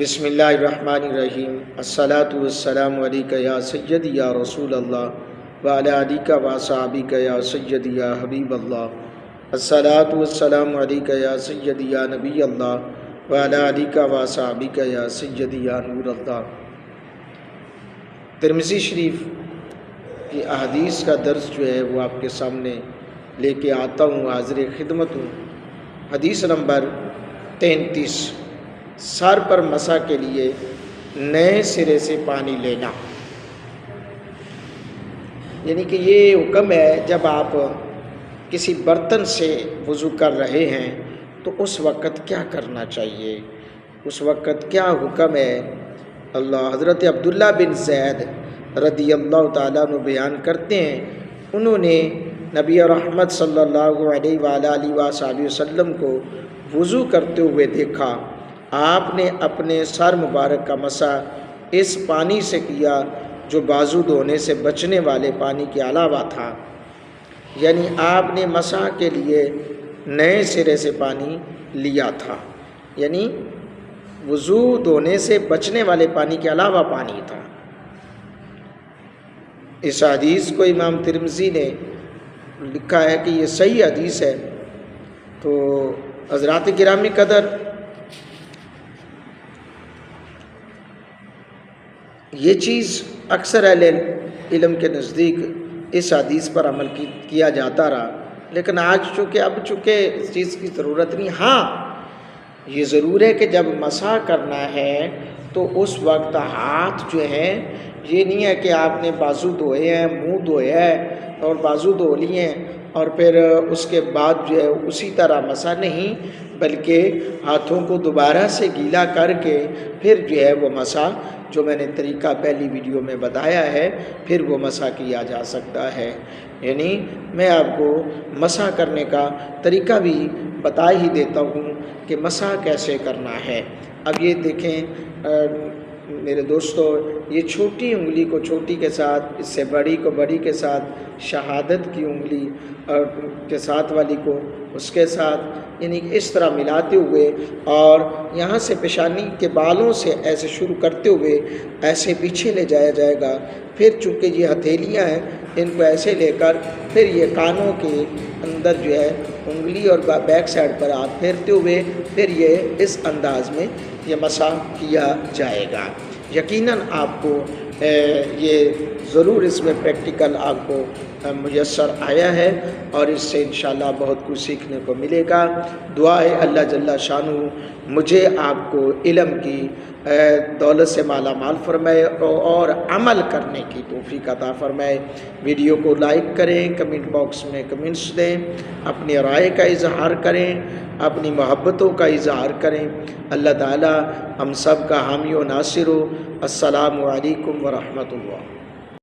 بسم اللہ الرحمن الرحیم الصلاۃ والسلام علیک یا سیدی یا رسول اللہ وعلی آلک و اصحابک یا سیدی یا حبیب اللہ الصلاۃ والسلام علیک یا سیدی یا نبی اللہ وعلی آلک و اصحابک یا سیدی یا نور اللہ۔ ترمذی شریف کی احادیث کا درس جو ہے وہ آپ کے سامنے لے کے آتا ہوں، حاضر خدمت ہوں۔ حدیث نمبر 33، سر پر مسح کے لیے نئے سرے سے پانی لینا، یعنی کہ یہ حکم ہے جب آپ کسی برتن سے وضو کر رہے ہیں تو اس وقت کیا کرنا چاہیے، اس وقت کیا حکم ہے۔ حضرت عبداللہ بن زید رضی اللہ تعالیٰ عنہ بیان کرتے ہیں، انہوں نے نبی رحمت صلی اللہ علیہ وآلہ وآلہ وسلم کو وضو کرتے ہوئے دیکھا۔ آپ نے اپنے سر مبارک کا مسح اس پانی سے کیا جو بازو دھونے سے بچنے والے پانی کے علاوہ تھا، یعنی آپ نے مسح کے لیے نئے سرے سے پانی لیا تھا، یعنی وضو دھونے سے بچنے والے پانی کے علاوہ پانی تھا۔ اس حدیث کو امام ترمذی نے لکھا ہے کہ یہ صحیح حدیث ہے۔ تو حضرات گرامی قدر، یہ چیز اکثر اہل علم کے نزدیک اس حدیث پر عمل کیا جاتا رہا، لیکن آج چونکہ اس چیز کی ضرورت نہیں۔ ہاں، یہ ضرور ہے کہ جب مسح کرنا ہے تو اس وقت ہاتھ جو ہیں، یہ نہیں ہے کہ آپ نے بازو دھوئے ہیں، منہ دھوئے ہیں اور بازو دھو لیے ہیں اور پھر اس کے بعد جو ہے اسی طرح مسح نہیں، بلکہ ہاتھوں کو دوبارہ سے گیلا کر کے پھر جو ہے وہ مسح، جو میں نے طریقہ پہلی ویڈیو میں بتایا ہے، پھر وہ مسح کیا جا سکتا ہے۔ یعنی میں آپ کو مسح کرنے کا طریقہ بھی بتا ہی دیتا ہوں کہ مسح کیسے کرنا ہے۔ اب یہ دیکھیں میرے دوستو، یہ چھوٹی انگلی کو چھوٹی کے ساتھ، اس سے بڑی کو بڑی کے ساتھ، شہادت کی انگلی اور کے ساتھ والی کو اس کے ساتھ، یعنی اس طرح ملاتے ہوئے اور یہاں سے پیشانی کے بالوں سے ایسے شروع کرتے ہوئے ایسے پیچھے لے جایا جائے گا۔ پھر چونکہ یہ ہتھیلیاں ہیں، ان کو ایسے لے کر پھر یہ کانوں کے اندر جو ہے انگلی اور بیک سائڈ پر ہاتھ پھیرتے ہوئے پھر یہ اس انداز میں یہ مسح کیا جائے گا۔ یقیناً آپ کو یہ ضرور اس میں پریکٹیکل آپ کو میسر آیا ہے اور اس سے انشاءاللہ بہت کچھ سیکھنے کو ملے گا۔ دعا ہے اللہ جل شانہ مجھے آپ کو علم کی دولت سے مالا مال فرمائے اور عمل کرنے کی توفیق عطا فرمائے۔ ویڈیو کو لائک کریں، کمنٹ باکس میں کمنٹس دیں، اپنی رائے کا اظہار کریں، اپنی محبتوں کا اظہار کریں۔ اللہ تعالی ہم سب کا حامی و ناصر ہو۔ السلام علیکم ورحمۃ اللہ۔